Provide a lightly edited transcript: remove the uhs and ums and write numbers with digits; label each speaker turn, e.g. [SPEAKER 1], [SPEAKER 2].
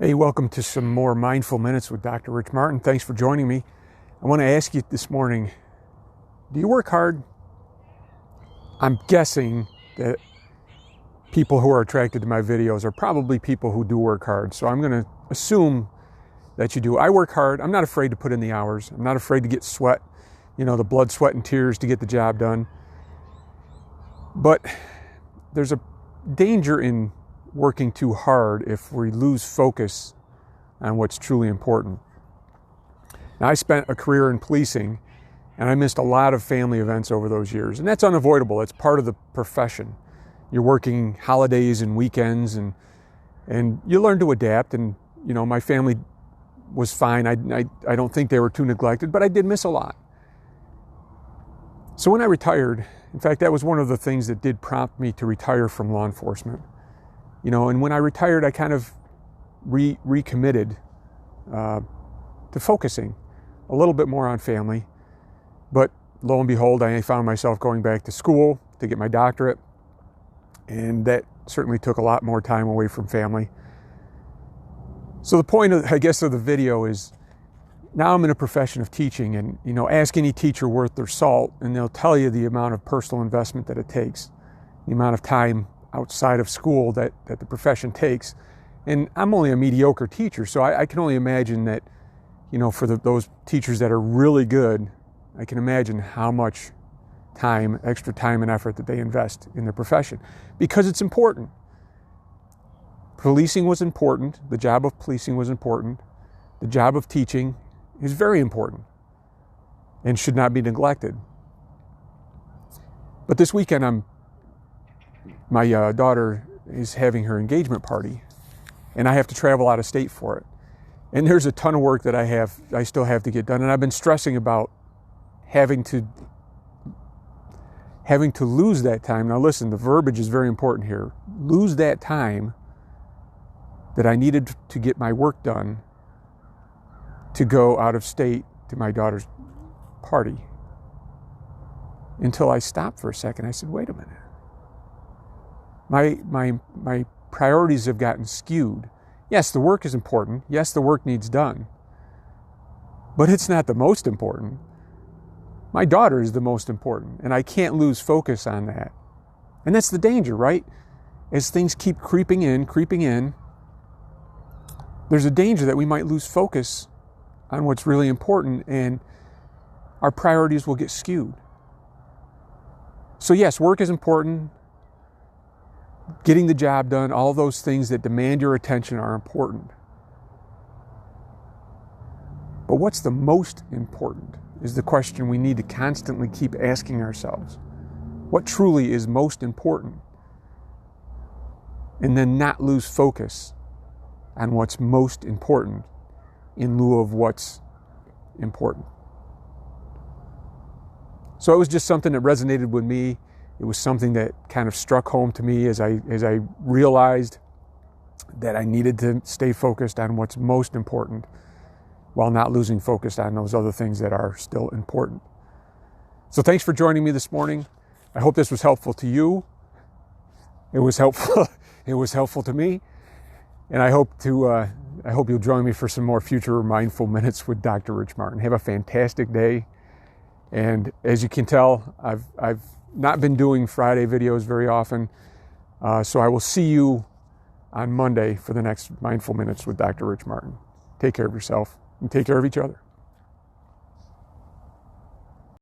[SPEAKER 1] Hey, welcome to some more Mindful Minutes with Dr. Rich Martin. Thanks for joining me. I want to ask you this morning, do you work hard? I'm guessing that people who are attracted to my videos are probably people who do work hard. So I'm going to assume that you do. I work hard. I'm not afraid to put in the hours. I'm not afraid to get sweat, the blood, sweat, and tears to get the job done. But there's a danger in working too hard if we lose focus on what's truly important. Now, I spent a career in policing, and I missed a lot of family events over those years, and that's unavoidable. It's part of the profession. You're working holidays and weekends, and you learn to adapt. And my family was fine. I don't think they were too neglected, but I did miss a lot. So when I retired, in fact, that was one of the things that did prompt me to retire from law enforcement. And when I retired, I kind of recommitted to focusing a little bit more on family. But lo and behold, I found myself going back to school to get my doctorate. And that certainly took a lot more time away from family. So the point, of the video is, now I'm in a profession of teaching, and, ask any teacher worth their salt, and they'll tell you the amount of personal investment that it takes, the amount of time outside of school that the profession takes. And I'm only a mediocre teacher, so I can only imagine that, for those teachers that are really good, I can imagine how much time, extra time and effort that they invest in their profession, because it's important. Policing was important. The job of policing was important. The job of teaching is very important and should not be neglected. But this weekend, my daughter is having her engagement party, and I have to travel out of state for it. And there's a ton of work that I still have to get done, and I've been stressing about having to lose that time. Now listen, the verbiage is very important here. Lose that time that I needed to get my work done to go out of state to my daughter's party. Until I stopped for a second, I said, wait a minute. My priorities have gotten skewed. Yes, the work is important. Yes, the work needs done. But it's not the most important. My daughter is the most important, and I can't lose focus on that. And that's the danger, right? As things keep creeping in, there's a danger that we might lose focus on what's really important, and our priorities will get skewed. So yes, work is important. Getting the job done, all those things that demand your attention are important. But what's the most important is the question we need to constantly keep asking ourselves. What truly is most important? And then not lose focus on what's most important in lieu of what's important. So it was just something that resonated with me. It was something that kind of struck home to me as I realized that I needed to stay focused on what's most important while not losing focus on those other things that are still important. So thanks for joining me this morning. I hope this was helpful to you. It was helpful. It was helpful to me. And I hope you'll join me for some more future Mindful Minutes with Dr. Rich Martin. Have a fantastic day. And as you can tell, I've not been doing Friday videos very often. So I will see you on Monday for the next Mindful Minutes with Dr. Rich Martin. Take care of yourself and take care of each other.